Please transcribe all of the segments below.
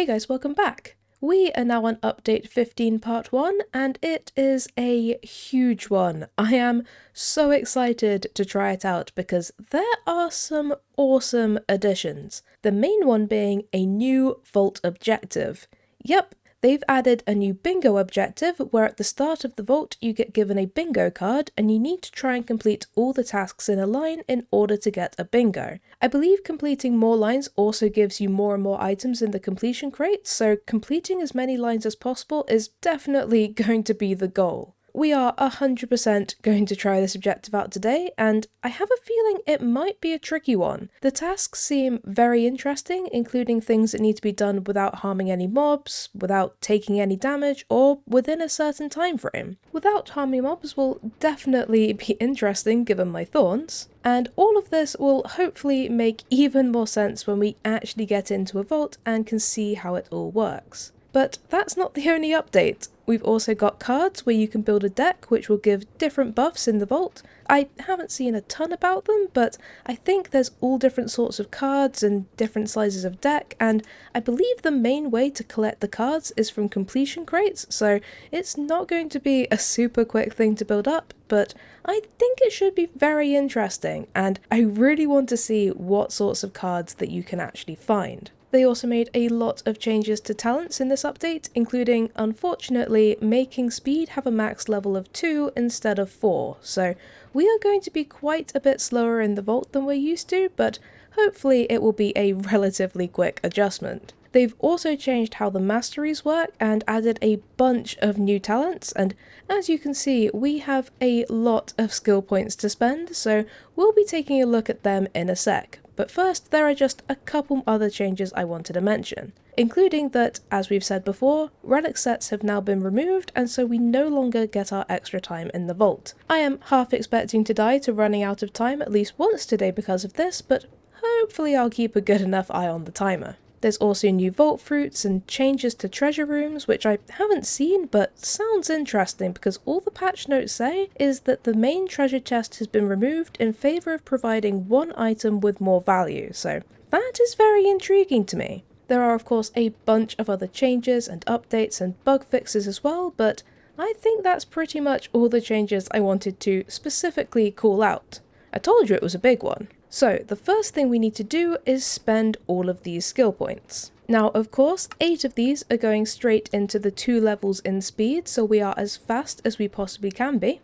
Hey guys, welcome back. We are now on update 15 part 1 and it is a huge one. I am so excited to try it out because there are some awesome additions. The main one being a new vault objective. Yep, they've added a new bingo objective where at the start of the vault you get given a bingo card and you need to try and complete all the tasks in a line in order to get a bingo. I believe completing more lines also gives you more and more items in the completion crate, so completing as many lines as possible is definitely going to be the goal. We are 100% going to try this objective out today, and I have a feeling it might be a tricky one. The tasks seem very interesting, including things that need to be done without harming any mobs, without taking any damage, or within a certain time frame. Without harming mobs will definitely be interesting given my thorns, and all of this will hopefully make even more sense when we actually get into a vault and can see how it all works. But that's not the only update. We've also got cards where you can build a deck which will give different buffs in the vault. I haven't seen a ton about them, but I think there's all different sorts of cards and different sizes of deck, and I believe the main way to collect the cards is from completion crates, so it's not going to be a super quick thing to build up, but I think it should be very interesting, and I really want to see what sorts of cards that you can actually find. They also made a lot of changes to talents in this update, including, unfortunately, making speed have a max level of 2 instead of 4, so we are going to be quite a bit slower in the vault than we're used to, but hopefully it will be a relatively quick adjustment. They've also changed how the masteries work and added a bunch of new talents, and as you can see, we have a lot of skill points to spend, so we'll be taking a look at them in a sec. But first, there are just a couple other changes I wanted to mention, including that, as we've said before, relic sets have now been removed and so we no longer get our extra time in the vault. I am half expecting to die to running out of time at least once today because of this, but hopefully I'll keep a good enough eye on the timer. There's also new vault fruits and changes to treasure rooms, which I haven't seen but sounds interesting because all the patch notes say is that the main treasure chest has been removed in favour of providing one item with more value, so that is very intriguing to me. There are of course a bunch of other changes and updates and bug fixes as well, but I think that's pretty much all the changes I wanted to specifically call out. I told you it was a big one. So the first thing we need to do is spend all of these skill points. Now of course 8 of these are going straight into the 2 levels in speed, so we are as fast as we possibly can be.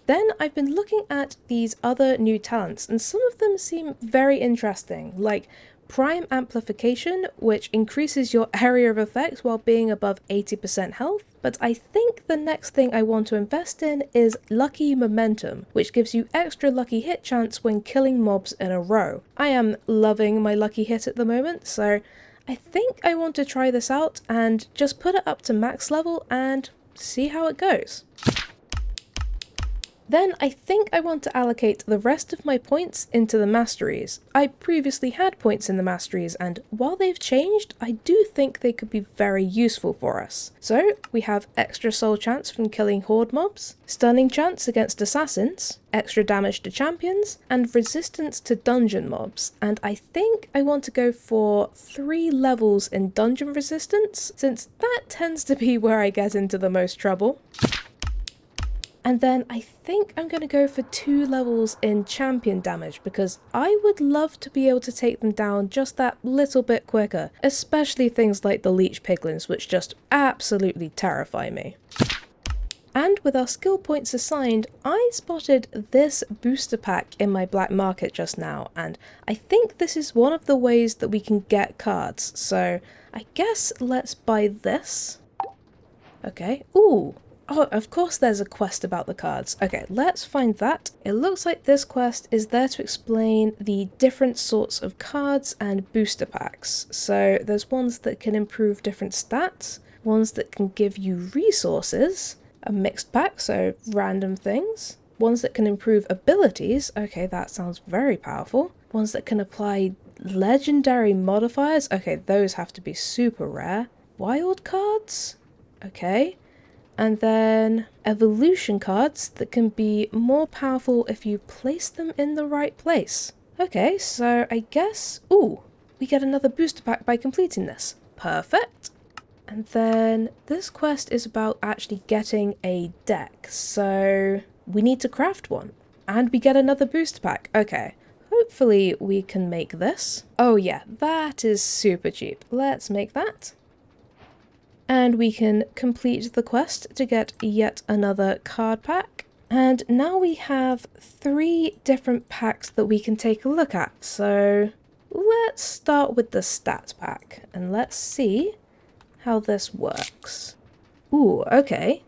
Then I've been looking at these other new talents and some of them seem very interesting, like Prime Amplification, which increases your area of effect while being above 80% health, but I think the next thing I want to invest in is Lucky Momentum, which gives you extra lucky hit chance when killing mobs in a row. I am loving my lucky hit at the moment, so I think I want to try this out and just put it up to max level and see how it goes. Then I think I want to allocate the rest of my points into the masteries. I previously had points in the masteries, and while they've changed, I do think they could be very useful for us. So we have extra soul chance from killing horde mobs, stunning chance against assassins, extra damage to champions, and resistance to dungeon mobs. And I think I want to go for 3 levels in dungeon resistance, since that tends to be where I get into the most trouble. And then I think I'm going to go for 2 levels in champion damage because I would love to be able to take them down just that little bit quicker, especially things like the leech piglins, which just absolutely terrify me. And with our skill points assigned, I spotted this booster pack in my black market just now, and I think this is one of the ways that we can get cards, so I guess let's buy this. Okay, ooh. Oh, of course there's a quest about the cards. Okay, let's find that. It looks like this quest is there to explain the different sorts of cards and booster packs. So there's ones that can improve different stats, ones that can give you resources, a mixed pack, so random things, ones that can improve abilities, okay, that sounds very powerful, ones that can apply legendary modifiers, okay, those have to be super rare, wild cards, okay. And then evolution cards that can be more powerful if you place them in the right place. Okay, so I guess, ooh, we get another booster pack by completing this. Perfect. And then this quest is about actually getting a deck, so we need to craft one. And we get another booster pack. Okay, hopefully we can make this. Oh yeah, that is super cheap. Let's make that. And we can complete the quest to get yet another card pack. And now we have 3 different packs that we can take a look at. So let's start with the stat pack and let's see how this works. Ooh, okay.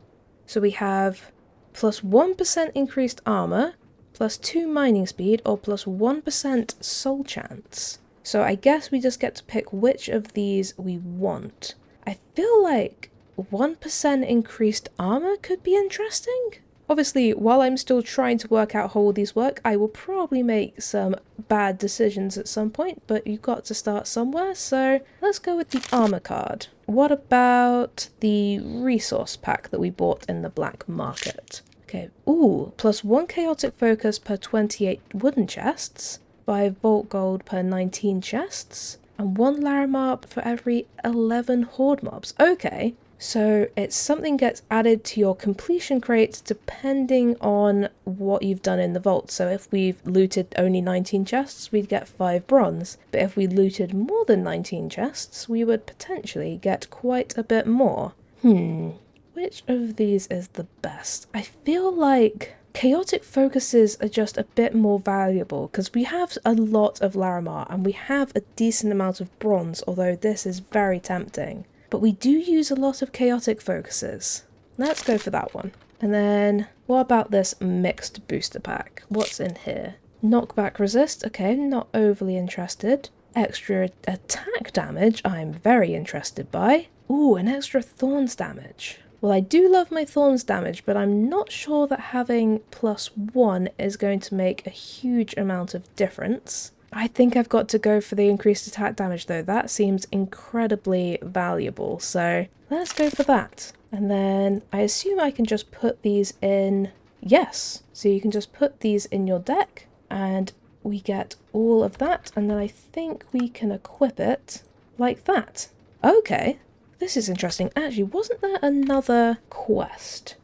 So we have plus 1% increased armor, plus 2 mining speed, or plus 1% soul chance. So I guess we just get to pick which of these we want. I feel like 1% increased armor could be interesting. Obviously, while I'm still trying to work out how all these work, I will probably make some bad decisions at some point, but you've got to start somewhere, so let's go with the armor card. What about the resource pack that we bought in the black market? Okay, ooh, plus 1 chaotic focus per 28 wooden chests, 5 vault gold per 19 chests, and 1 Laramar for every 11 horde mobs. Okay. So it's something gets added to your completion crates depending on what you've done in the vault. So if we've looted only 19 chests, we'd get 5 bronze. But if we looted more than 19 chests, we would potentially get quite a bit more. Which of these is the best? I feel like chaotic focuses are just a bit more valuable because we have a lot of Laramar and we have a decent amount of bronze, although this is very tempting. But we do use a lot of chaotic focuses. Let's go for that one. And then, what about this mixed booster pack? What's in here? Knockback resist, okay, not overly interested. Extra attack damage, I'm very interested by. Ooh, an extra thorns damage. Well, I do love my thorns damage, but I'm not sure that having plus 1 is going to make a huge amount of difference. I think I've got to go for the increased attack damage though. That seems incredibly valuable, so let's go for that. And then I assume I can just put these in... Yes, so you can just put these in your deck and we get all of that, and then I think we can equip it like that. Okay, this is interesting. Actually, wasn't there another quest?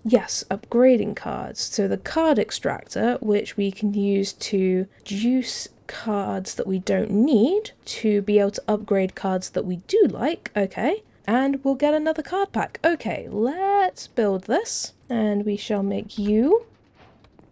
Yes, upgrading cards. So the card extractor, which we can use to juice cards that we don't need to be able to upgrade cards that we do like. Okay, and we'll get another card pack. Okay, let's build this and we shall make you,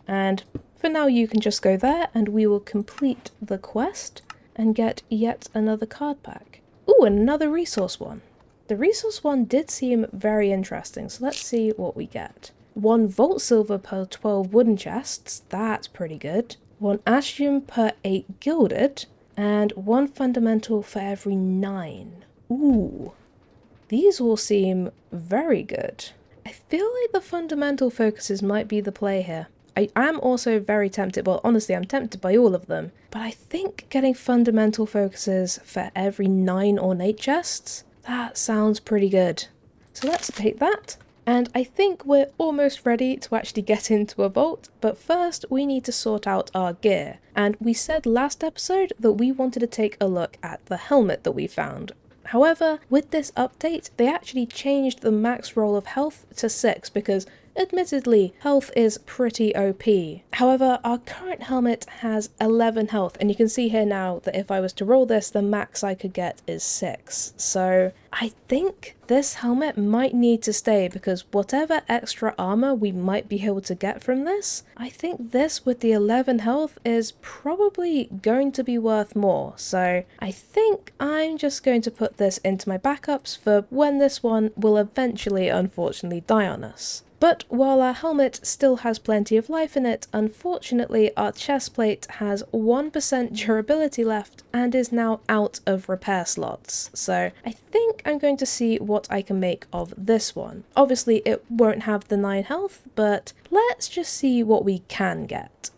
and for now you can just go there and we will complete the quest and get yet another card pack. Ooh, and another resource one. The resource one did seem very interesting, so let's see what we get. 1 vault silver per 12 wooden chests, that's pretty good. 1 ashium per 8 gilded, and 1 fundamental for every 9. Ooh, these all seem very good. I feel like the fundamental focuses might be the play here. I am also very tempted, well honestly I'm tempted by all of them, but I think getting fundamental focuses for every 9 ornate chests, that sounds pretty good. So let's take that. And I think we're almost ready to actually get into a vault, but first we need to sort out our gear. And we said last episode that we wanted to take a look at the helmet that we found. However, with this update, they actually changed the max roll of health to 6 because admittedly, health is pretty OP. However, our current helmet has 11 health, and you can see here now that if I was to roll this, the max I could get is 6. So I think this helmet might need to stay because whatever extra armor we might be able to get from this, I think this with the 11 health is probably going to be worth more. So I think I'm just going to put this into my backups for when this one will eventually unfortunately die on us. But while our helmet still has plenty of life in it, unfortunately our chest plate has 1% durability left and is now out of repair slots. So I think I'm going to see what I can make of this one. Obviously it won't have the 9 health, but let's just see what we can get.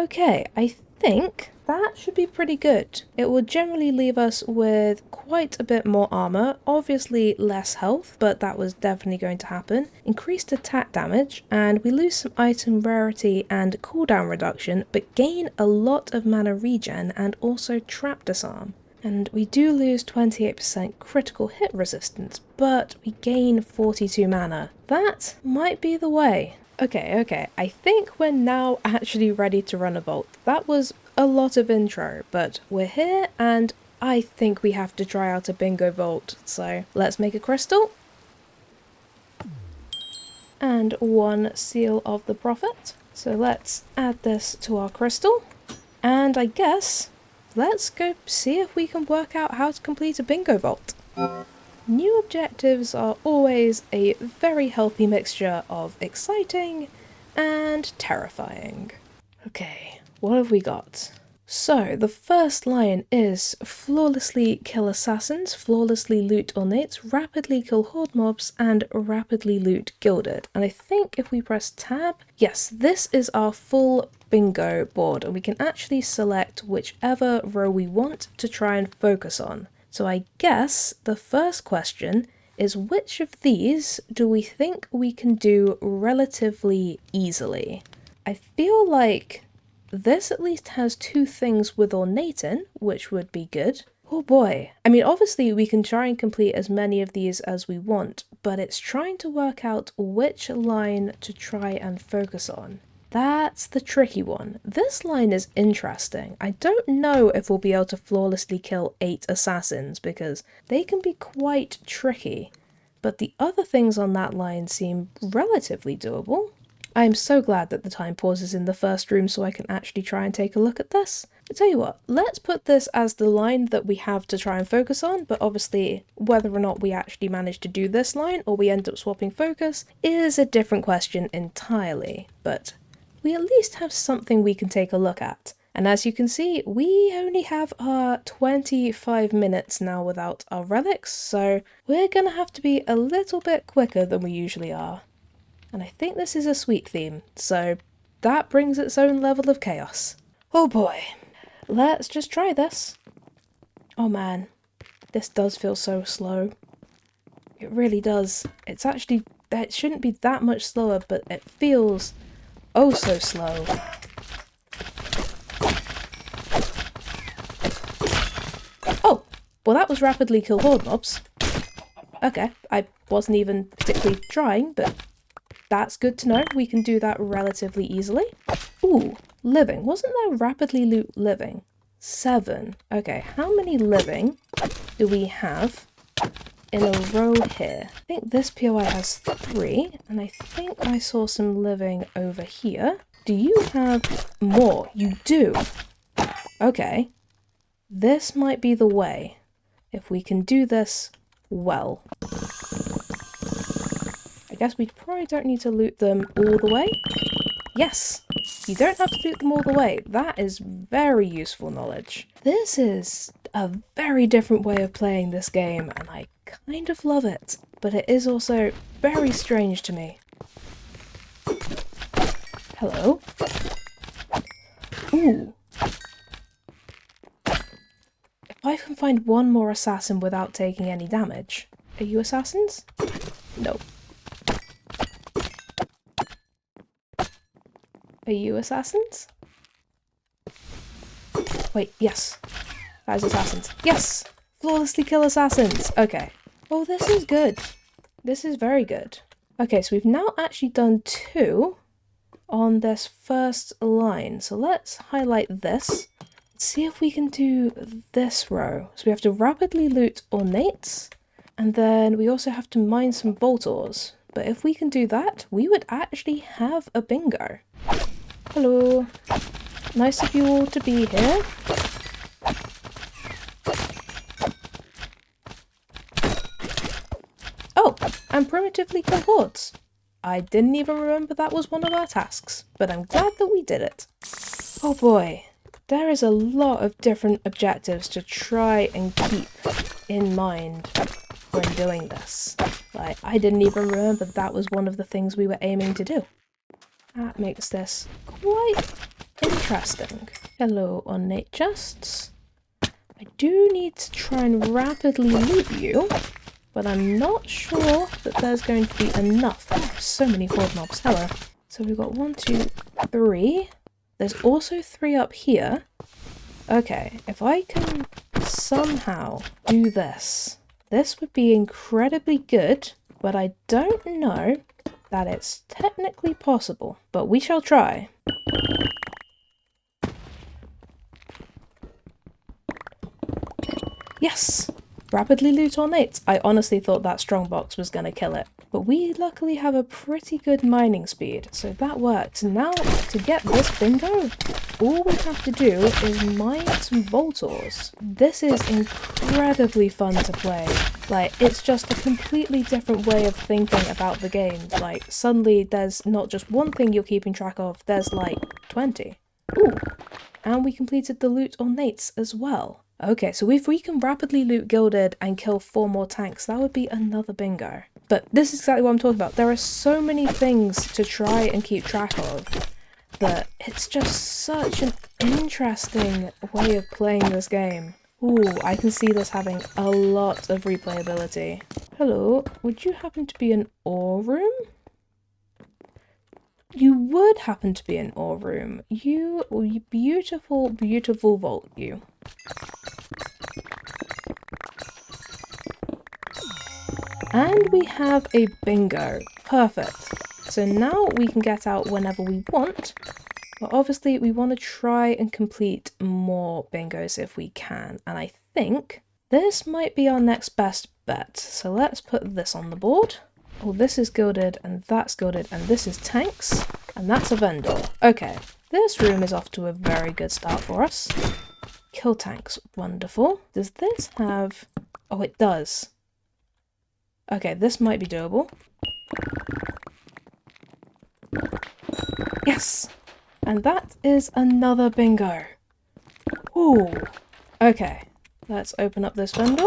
Okay, I think that should be pretty good. It will generally leave us with quite a bit more armor, obviously less health, but that was definitely going to happen, increased attack damage, and we lose some item rarity and cooldown reduction, but gain a lot of mana regen and also trap disarm. And we do lose 28% critical hit resistance, but we gain 42 mana. That might be the way. Okay, I think we're now actually ready to run a vault. That was a lot of intro, but we're here and I think we have to try out a bingo vault. So let's make a crystal. And 1 seal of the prophet. So let's add this to our crystal. And I guess let's go see if we can work out how to complete a bingo vault. New objectives are always a very healthy mixture of exciting and terrifying. Okay, what have we got? So, the first line is flawlessly kill assassins, flawlessly loot ornates, rapidly kill horde mobs, and rapidly loot gilded. And I think if we press tab, yes, this is our full bingo board, and we can actually select whichever row we want to try and focus on. So I guess the first question is, which of these do we think we can do relatively easily? I feel like this at least has 2 things with ornate in, which would be good. Oh boy. I mean, obviously we can try and complete as many of these as we want, but it's trying to work out which line to try and focus on. That's the tricky one. This line is interesting. I don't know if we'll be able to flawlessly kill 8 assassins because they can be quite tricky, but the other things on that line seem relatively doable. I'm so glad that the time pauses in the first room so I can actually try and take a look at this. I tell you what, let's put this as the line that we have to try and focus on, but obviously whether or not we actually manage to do this line or we end up swapping focus is a different question entirely, but we at least have something we can take a look at. And as you can see, we only have our 25 minutes now without our relics, so we're gonna have to be a little bit quicker than we usually are. And I think this is a sweet theme, so that brings its own level of chaos. Oh boy, let's just try this. Oh man, this does feel so slow. It really does. It's actually, it shouldn't be that much slower, but it feels oh so slow. Oh, well that was rapidly kill horde mobs. Okay, I wasn't even particularly trying, but that's good to know. We can do that relatively easily. Ooh, living. Wasn't there rapidly loot living? 7. Okay, how many living do we have in a row here? I think this POI has 3, and I think I saw some living over here. Do you have more? You do. Okay. This might be the way, if we can do this well. I guess we probably don't need to loot them all the way. Yes! You don't have to loot them all the way. That is very useful knowledge. This is a very different way of playing this game, and I kind of love it. But it is also very strange to me. Hello? Ooh. If I can find one more assassin without taking any damage. Are you assassins? No. Are you assassins? Wait, yes. That is assassins. Yes! Flawlessly kill assassins! Okay. Oh, this is good. This is very good. Okay, so we've now actually done 2 on this first line. So let's highlight this. See if we can do this row. So we have to rapidly loot ornates, and then we also have to mine some vault ores. But if we can do that, we would actually have a bingo. Hello. Nice of you all to be here. Oh, and primitively kill hordes. I didn't even remember that was one of our tasks, but I'm glad that we did it. Oh boy, there is a lot of different objectives to try and keep in mind when doing this. Like, I didn't even remember that was one of the things we were aiming to do. That makes this Interesting. Hello, ornate chests. I do need to try and rapidly loot you, but I'm not sure that there's going to be enough. So many horde mobs. Hello. So we've got 1, 2, 3. There's also 3 up here. Okay, if I can somehow do this, this would be incredibly good, but I don't know that it's technically possible. But we shall try. Yes! Rapidly loot ornates. I honestly thought that strongbox was going to kill it. But we luckily have a pretty good mining speed, so that worked. Now, to get this bingo, all we have to do is mine some Voltors. This is incredibly fun to play. Like, it's just a completely different way of thinking about the game. Like, suddenly there's not just one thing you're keeping track of, there's like 20. Ooh, and we completed the loot ornates as well. Okay, so if we can rapidly loot Gilded and kill 4 more tanks, that would be another bingo. But this is exactly what I'm talking about. There are so many things to try and keep track of that it's just such an interesting way of playing this game. Ooh, I can see this having a lot of replayability. Hello, would you happen to be an ore room? You would happen to be an ore room. You beautiful, beautiful vault, you. And we have a bingo. Perfect. So now we can get out whenever we want, but obviously we want to try and complete more bingos if we can. And I think this might be our next best bet. So let's put this on the board. Oh, this is Gilded, and that's Gilded, and this is tanks, and that's a vendor. Okay, this room is off to a very good start for us. Kill tanks, wonderful. Does this have... Oh, it does. Okay, this might be doable. Yes! And that is another bingo. Ooh. Okay, let's open up this vendor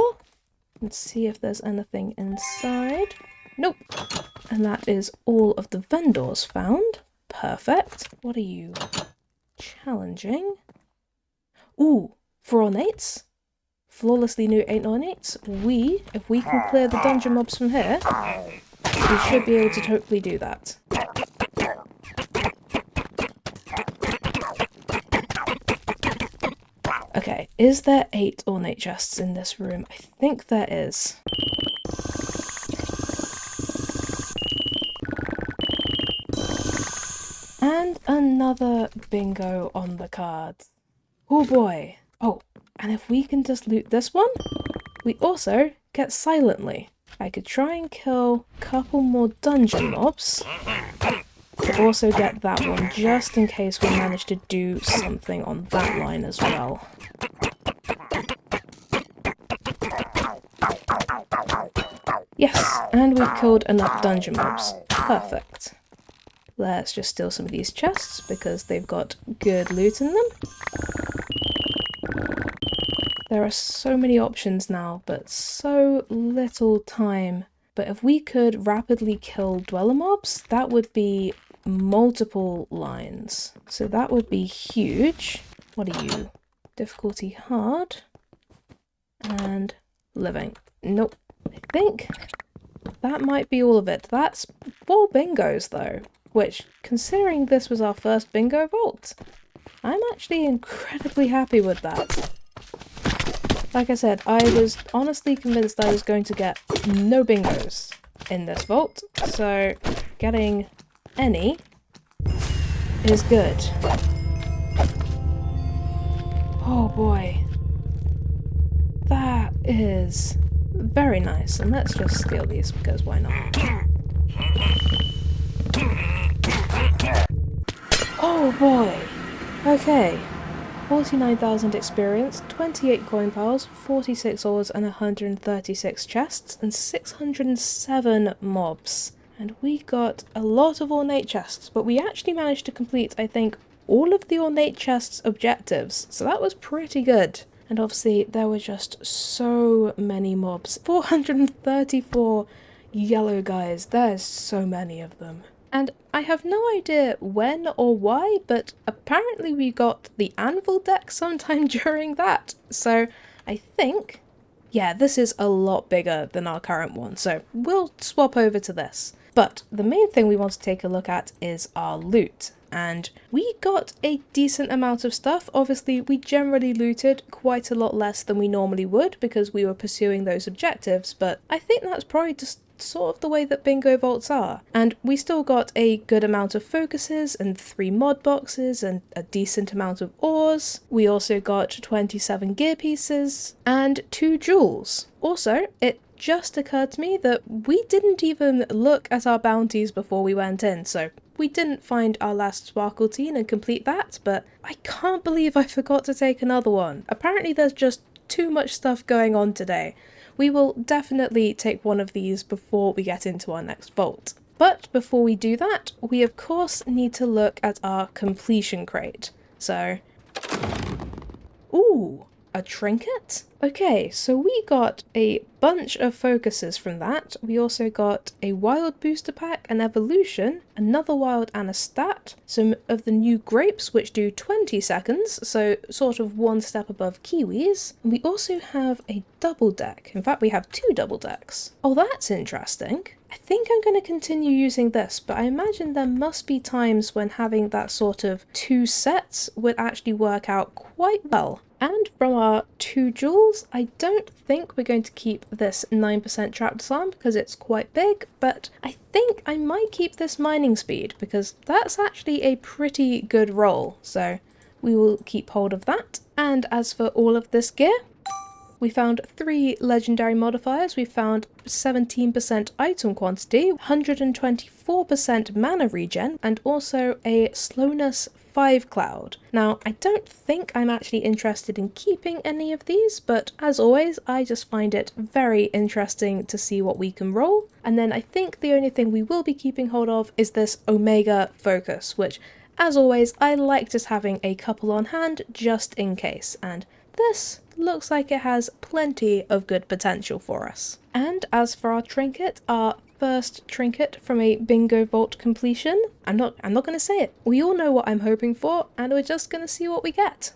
and see if there's anything inside. Nope. And that is all of the vendors found. Perfect. What are you? Challenging. Ooh, for ornates? Flawlessly new 8 ornates. If we can clear the dungeon mobs from here, we should be able to hopefully do that. Okay, is there 8 ornate chests in this room? I think there is. And another bingo on the cards. Oh boy. Oh, and if we can just loot this one, we also get Silently. I could try and kill a couple more dungeon mobs to also get that one, just in case we manage to do something on that line as well. Yes, and we've killed enough dungeon mobs. Perfect. Let's just steal some of these chests because they've got good loot in them. There are so many options now, but so little time. But if we could rapidly kill dweller mobs, that would be multiple lines. So that would be huge. What are you? Difficulty hard. And living. Nope. I think that might be all of it. That's 4 bingos though, which, considering this was our first bingo vault, I'm actually incredibly happy with that. Like I said, I was honestly convinced I was going to get no bingos in this vault, so getting any is good. Oh boy. That is very nice, and let's just steal these because why not? Oh boy! Okay. 49,000 experience, 28 coin piles, 46 ores and 136 chests, and 607 mobs. And we got a lot of ornate chests, but we actually managed to complete, I think, all of the ornate chests objectives, so that was pretty good. And obviously there were just so many mobs. 434 yellow guys, there's so many of them. And I have no idea when or why, but apparently we got the Anvil deck sometime during that. So I think, yeah, this is a lot bigger than our current one, so we'll swap over to this. But the main thing we want to take a look at is our loot. And we got a decent amount of stuff. Obviously, we generally looted quite a lot less than we normally would because we were pursuing those objectives, but I think that's probably just sort of the way that bingo vaults are. And we still got a good amount of focuses and 3 mod boxes and a decent amount of ores. We also got 27 gear pieces and 2 jewels. Also, it just occurred to me that we didn't even look at our bounties before we went in, so we didn't find our last sparkle teen and complete that, but I can't believe I forgot to take another one. Apparently there's just too much stuff going on today. We will definitely take one of these before we get into our next vault. But before we do that, we of course need to look at our completion crate. So, ooh, a trinket? Okay, so we got a bunch of focuses from that. We also got a wild booster pack, an evolution, another wild and a stat, some of the new grapes which do 20 seconds, so sort of one step above kiwis. And we also have a double deck. In fact, we have 2 double decks. Oh, that's interesting. I think I'm going to continue using this, but I imagine there must be times when having that sort of 2 sets would actually work out quite well. And from our 2 jewels, I don't think we're going to keep this 9% trap disarm because it's quite big, but I think I might keep this mining speed because that's actually a pretty good roll, so we will keep hold of that. And as for all of this gear, we found 3 legendary modifiers. We found 17% item quantity, 124% mana regen, and also a slowness 5 cloud. Now, I don't think I'm actually interested in keeping any of these, but as always, I just find it very interesting to see what we can roll. And then I think the only thing we will be keeping hold of is this Omega focus, which, as always, I like just having a couple on hand just in case. And this looks like it has plenty of good potential for us. And as for our trinket, our first trinket from a bingo vault completion, I'm not going to say it. We all know what I'm hoping for, and we're just going to see what we get.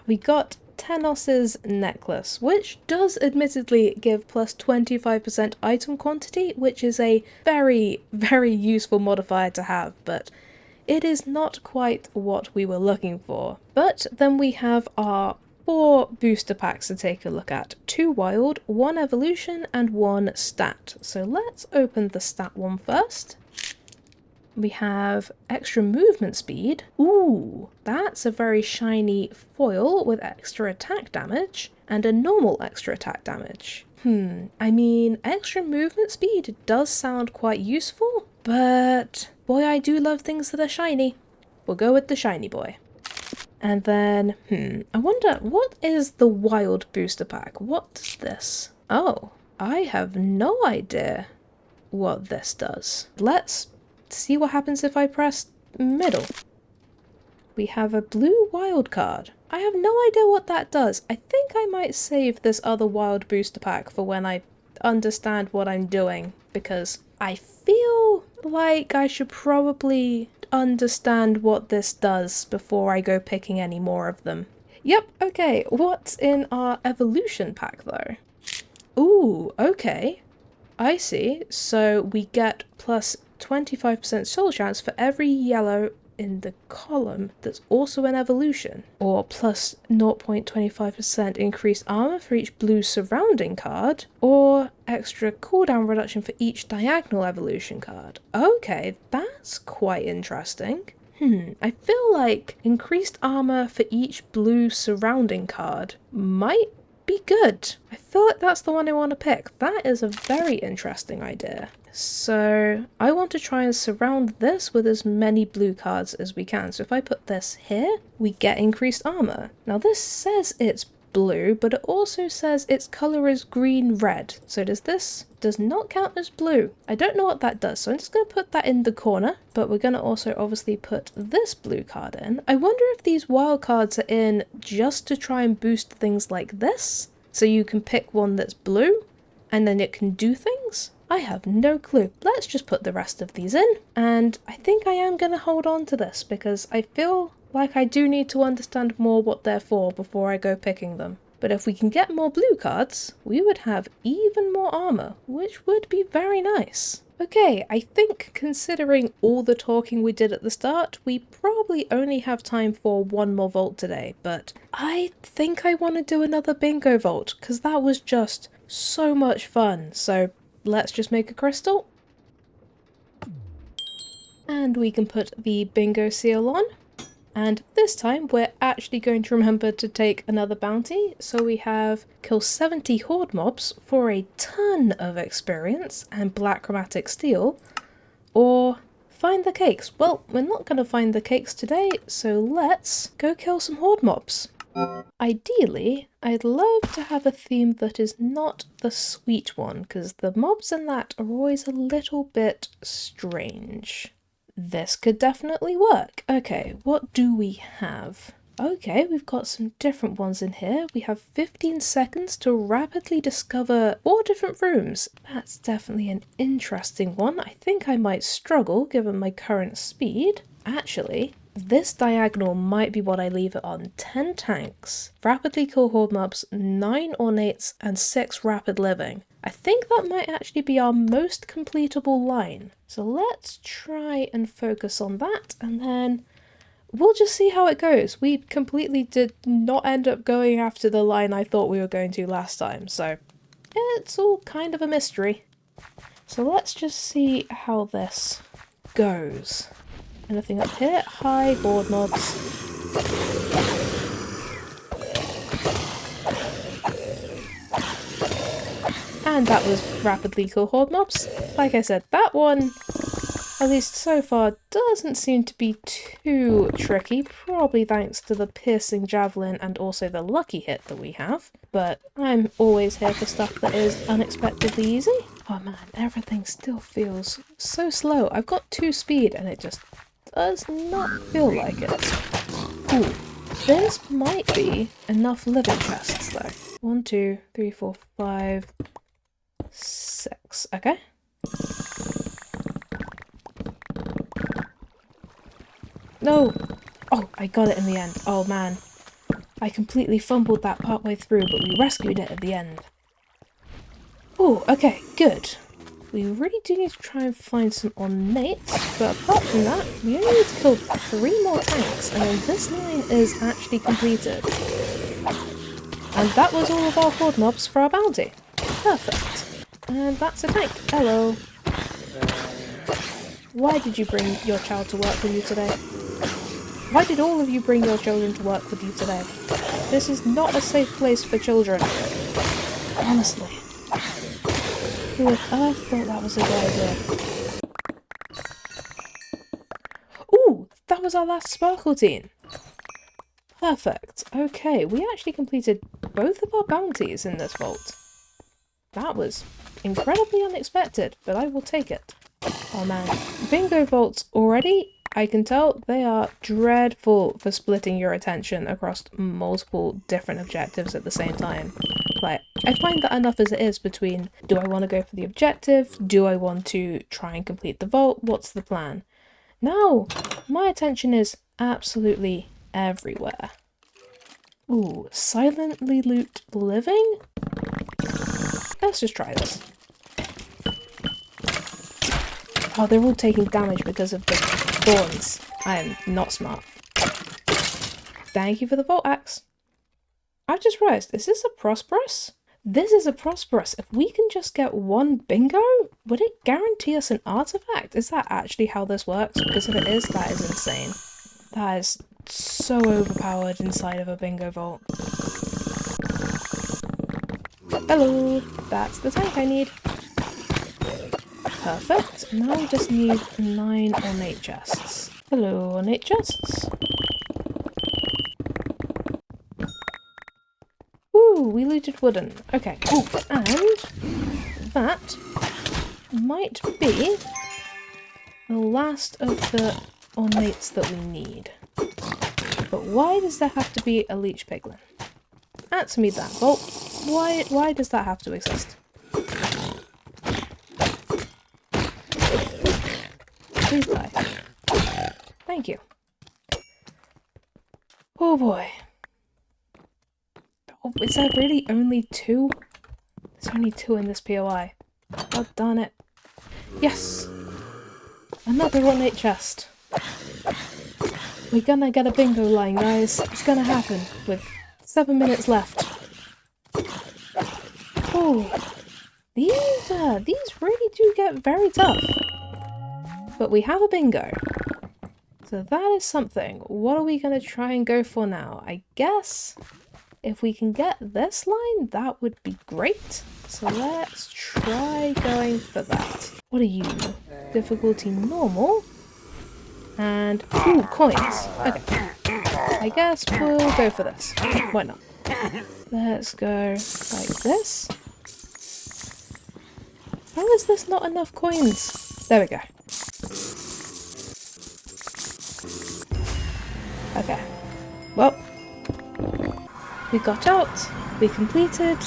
We got Tenos's necklace, which does admittedly give plus 25% item quantity, which is a very, very useful modifier to have, but it is not quite what we were looking for. But then we have our 4 booster packs to take a look at. 2 wild, 1 evolution, and 1 stat. So let's open the stat one first. We have extra movement speed. Ooh, that's a very shiny foil with extra attack damage and a normal extra attack damage. I mean, extra movement speed does sound quite useful, but boy, I do love things that are shiny. We'll go with the shiny boy. And then, I wonder, what is the wild booster pack? What's this? Oh, I have no idea what this does. Let's see what happens if I press middle. We have a blue wild card. I have no idea what that does. I think I might save this other wild booster pack for when I understand what I'm doing, because I feel like I should probably understand what this does before I go picking any more of them. Yep, okay, what's in our evolution pack though? Ooh, okay. I see. So we get plus 25% soul chance for every yellow in the column that's also an evolution, or plus 0.25% increased armor for each blue surrounding card, or extra cooldown reduction for each diagonal evolution card. Okay, that's quite interesting. I feel like increased armor for each blue surrounding card might be good. I feel like that's the one I want to pick. That is a very interesting idea. So I want to try and surround this with as many blue cards as we can. So if I put this here, we get increased armor. Now this says it's blue, but it also says its color is green-red. So does not count as blue. I don't know what that does, so I'm just going to put that in the corner, but we're going to also obviously put this blue card in. I wonder if these wild cards are in just to try and boost things like this, So you can pick one that's blue, and then it can do things? I have no clue. Let's just put the rest of these in, and I think I am going to hold on to this because I feel like I do need to understand more what they're for before I go picking them. But if we can get more blue cards, we would have even more armor, which would be very nice. Okay, I think considering all the talking we did at the start, we probably only have time for one more vault today, but I think I want to do another bingo vault, because that was just so much fun. So let's just make a crystal. And we can put the bingo seal on. And this time we're actually going to remember to take another bounty. So we have kill 70 horde mobs for a ton of experience and black chromatic steel, or find the cakes. Well, we're not going to find the cakes today, so let's go kill some horde mobs. Ideally, I'd love to have a theme that is not the sweet one, because the mobs in that are always a little bit strange. This could definitely work. Okay, what do we have? Okay, we've got some different ones in here. We have 15 seconds to rapidly discover 4 different rooms. That's definitely an interesting one. I think I might struggle given my current speed. Actually, this diagonal might be what I leave it on. 10 tanks, rapidly kill horde mobs, 9 ornates, and 6 rapid living. I think that might actually be our most completable line. So let's try and focus on that, and then we'll just see how it goes. We completely did not end up going after the line I thought we were going to last time, so it's all kind of a mystery. So let's just see how this goes. Anything up here? Hi, horde mobs. And that was rapidly kill horde mobs. Like I said, that one, at least so far, doesn't seem to be too tricky, probably thanks to the piercing javelin and also the lucky hit that we have. But I'm always here for stuff that is unexpectedly easy. Oh man, everything still feels so slow. I've got 2 speed and it just does not feel like it. Ooh, this might be enough living chests though. 1, 2, 3, 4, 5, 6. Okay. No! Oh, I got it in the end. Oh man. I completely fumbled that partway through, but we rescued it at the end. Oh, okay, good. We really do need to try and find some ornates, but apart from that, we only need to kill 3 more tanks, and then this line is actually completed. And that was all of our horde mobs for our bounty. Perfect. And that's a tank. Hello. Why did you bring your child to work with you today? Why did all of you bring your children to work with you today? This is not a safe place for children. Honestly. Who on earth thought that was a good idea? Ooh, that was our last sparkle team. Perfect. Okay, we actually completed both of our bounties in this vault. That was incredibly unexpected, but I will take it. Oh man, bingo vaults already, I can tell they are dreadful for splitting your attention across multiple different objectives at the same time. Like, I find that enough as it is between, do I want to go for the objective? Do I want to try and complete the vault? What's the plan? Now, my attention is absolutely everywhere. Ooh, silently loot living? Let's just try this. Oh, they're all taking damage because of the thorns. I am not smart. Thank you for the Vault Axe. I've just realised, is this a prosperous? This is a prosperous. If we can just get 1 bingo, would it guarantee us an artifact? Is that actually how this works? Because if it is, that is insane. That is so overpowered inside of a bingo vault. Hello, that's the tank I need. Perfect. Now we just need 9 ornate chests. Hello, ornate chests. Ooh, we looted wooden. Okay. Ooh, and that might be the last of the ornates that we need. But why does there have to be a leech piglin? Answer me that, Vault. Why does that have to exist? Please die. Thank you. Oh boy. Oh, is there really only 2? There's only 2 in this POI. God darn it. Yes! Another ornate chest. We're gonna get a bingo line, guys. It's gonna happen with 7 minutes left. Oh, these really do get very tough. But we have a bingo. So that is something. What are we gonna try and go for now? I guess if we can get this line, that would be great. So let's try going for that. What are you? Difficulty normal. And, ooh, coins. Okay. I guess we'll go for this. Why not? Let's go like this. How is this not enough coins? There we go. Okay. Well, we got out. We completed.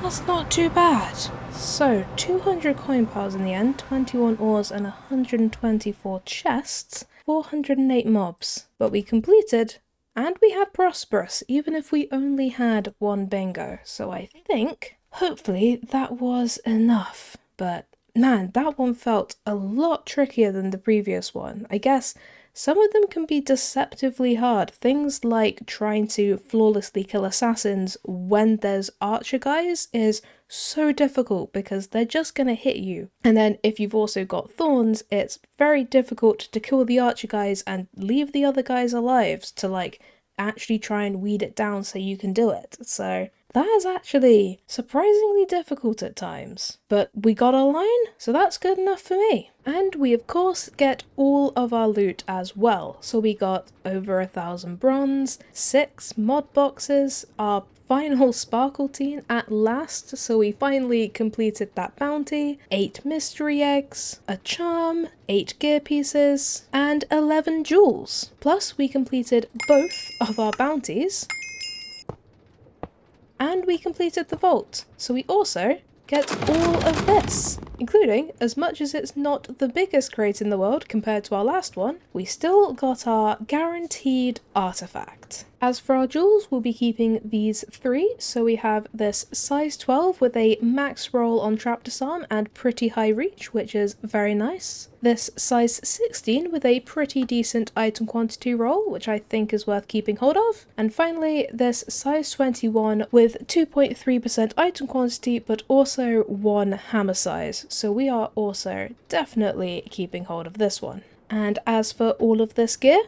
That's not too bad. So, 200 coin piles in the end, 21 ores and 124 chests, 408 mobs. But we completed, and we had prosperous, even if we only had 1 bingo. So I think, hopefully, that was enough. But man, that one felt a lot trickier than the previous one. I guess some of them can be deceptively hard. Things like trying to flawlessly kill assassins when there's archer guys is so difficult because they're just gonna hit you. And then if you've also got thorns, it's very difficult to kill the archer guys and leave the other guys alive to like actually try and weed it down so you can do it. So that is actually surprisingly difficult at times. But we got a line, so that's good enough for me. And we of course get all of our loot as well. So we got over 1,000 bronze, 6 mod boxes, our final sparkle team at last, so we finally completed that bounty, 8 mystery eggs, a charm, 8 gear pieces, and 11 jewels. Plus we completed both of our bounties, and we completed the vault. So we also get all of this, including, as much as it's not the biggest crate in the world compared to our last one, we still got our guaranteed artifact. As for our jewels, we'll be keeping these 3, so we have this size 12 with a max roll on trap disarm and pretty high reach, which is very nice. This size 16 with a pretty decent item quantity roll, which I think is worth keeping hold of. And finally, this size 21 with 2.3% item quantity, but also 1 hammer size, so we are also definitely keeping hold of this one. And as for all of this gear,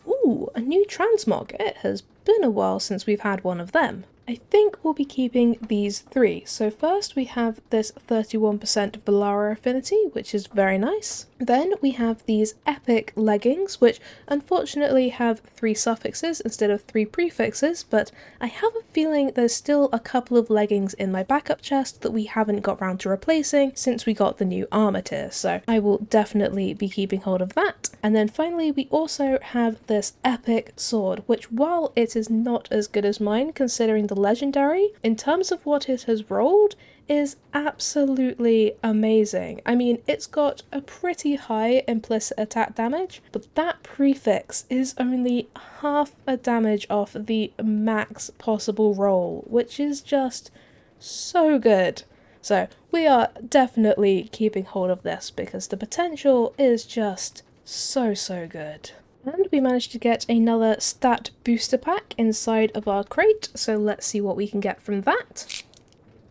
ooh, a new transmog. It has been a while since we've had one of them. I think we'll be keeping these 3. So first we have this 31% Valara affinity, which is very nice. Then we have these epic leggings, which unfortunately have 3 suffixes instead of 3 prefixes, but I have a feeling there's still a couple of leggings in my backup chest that we haven't got round to replacing since we got the new armor tier, so I will definitely be keeping hold of that. And then finally we also have this epic sword, which while it is not as good as mine considering the legendary, in terms of what it has rolled, is absolutely amazing. I mean, it's got a pretty high implicit attack damage, but that prefix is only half a damage off the max possible roll, which is just so good. So we are definitely keeping hold of this because the potential is just so good. And we managed to get another stat booster pack inside of our crate, so let's see what we can get from that.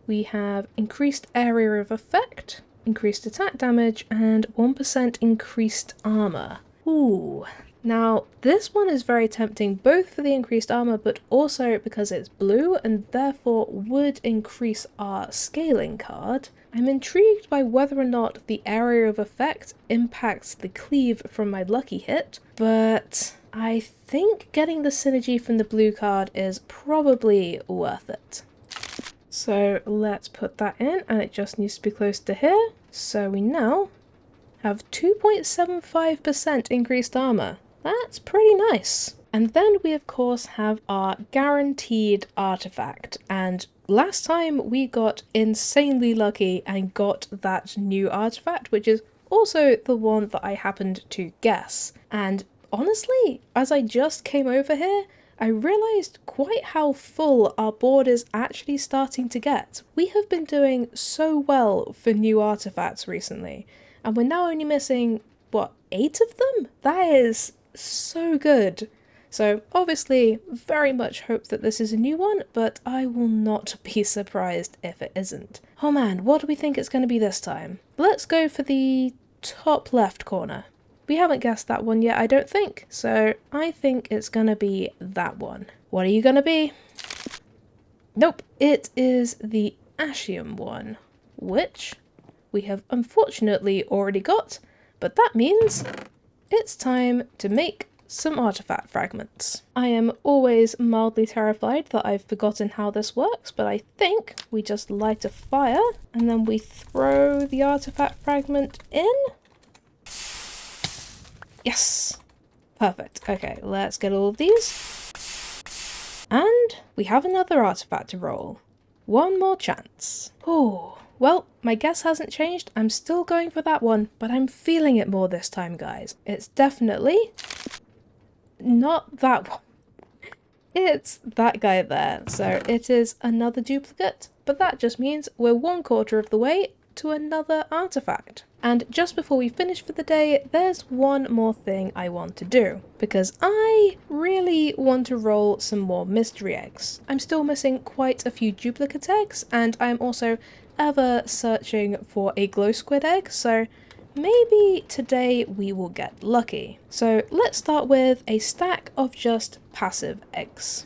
We have increased area of effect, increased attack damage, and 1% increased armor. Ooh. Now, this one is very tempting, both for the increased armor, but also because it's blue and therefore would increase our scaling card. I'm intrigued by whether or not the area of effect impacts the cleave from my lucky hit, but I think getting the synergy from the blue card is probably worth it. So let's put that in, and it just needs to be close to here. So we now have 2.75% increased armor. That's pretty nice. And then we of course have our guaranteed artifact, and last time we got insanely lucky and got that new artifact, which is also the one that I happened to guess. And honestly, as I just came over here, I realised quite how full our board is actually starting to get. We have been doing so well for new artifacts recently, and we're now only missing, what, 8 of them? That is so good. So obviously, very much hope that this is a new one, but I will not be surprised if it isn't. Oh man, what do we think it's going to be this time? Let's go for the top left corner. We haven't guessed that one yet, I don't think, so I think it's going to be that one. What are you going to be? Nope, it is the Ashium one, which we have unfortunately already got, but that means it's time to make some artifact fragments. I am always mildly terrified that I've forgotten how this works, but I think we just light a fire and then we throw the artifact fragment in. Yes! Perfect. Okay, let's get all of these. And we have another artifact to roll. One more chance. Oh, well, my guess hasn't changed. I'm still going for that one, but I'm feeling it more this time, guys. It's definitely not that one. It's that guy there. So it is another duplicate, but that just means we're 1/4 of the way to another artifact. And just before we finish for the day, there's one more thing I want to do, because I really want to roll some more mystery eggs. I'm still missing quite a few duplicate eggs, and I'm also ever searching for a glow squid egg, so maybe today we will get lucky. So let's start with a stack of just passive eggs.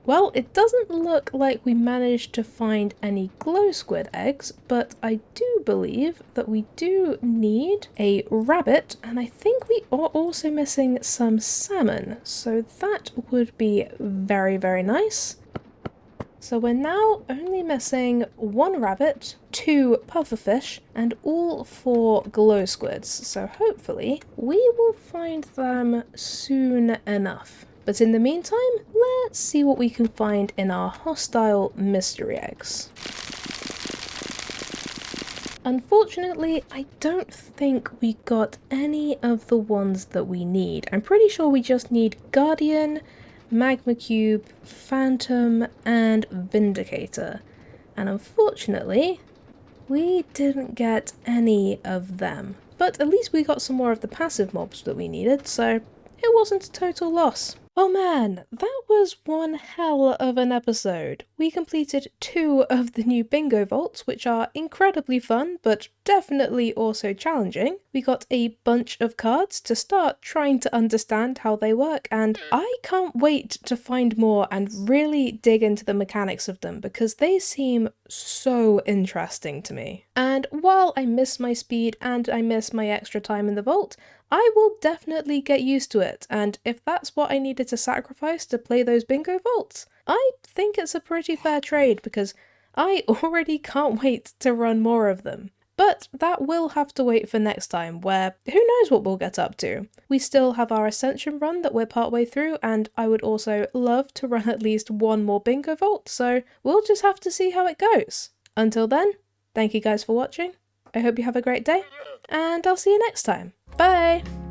Well, it doesn't look like we managed to find any glow squid eggs, but I do believe that we do need a rabbit, and I think we are also missing some salmon, so that would be very, very nice. So we're now only missing 1 rabbit, 2 pufferfish, and all 4 glow squids, so hopefully we will find them soon enough. But in the meantime, let's see what we can find in our hostile mystery eggs. Unfortunately, I don't think we got any of the ones that we need. I'm pretty sure we just need Guardian, Magma Cube, Phantom, and Vindicator. And unfortunately, we didn't get any of them. But at least we got some more of the passive mobs that we needed, so it wasn't a total loss. Oh man, that was one hell of an episode. We completed 2 of the new bingo vaults, which are incredibly fun, but definitely also challenging. We got a bunch of cards to start trying to understand how they work, and I can't wait to find more and really dig into the mechanics of them, because they seem so interesting to me. And while I miss my speed and I miss my extra time in the vault, I will definitely get used to it, and if that's what I needed to sacrifice to play those bingo vaults, I think it's a pretty fair trade, because I already can't wait to run more of them. But that will have to wait for next time, where who knows what we'll get up to. We still have our Ascension run that we're partway through, and I would also love to run at least 1 more bingo vault, so we'll just have to see how it goes. Until then, thank you guys for watching. I hope you have a great day, and I'll see you next time. Bye!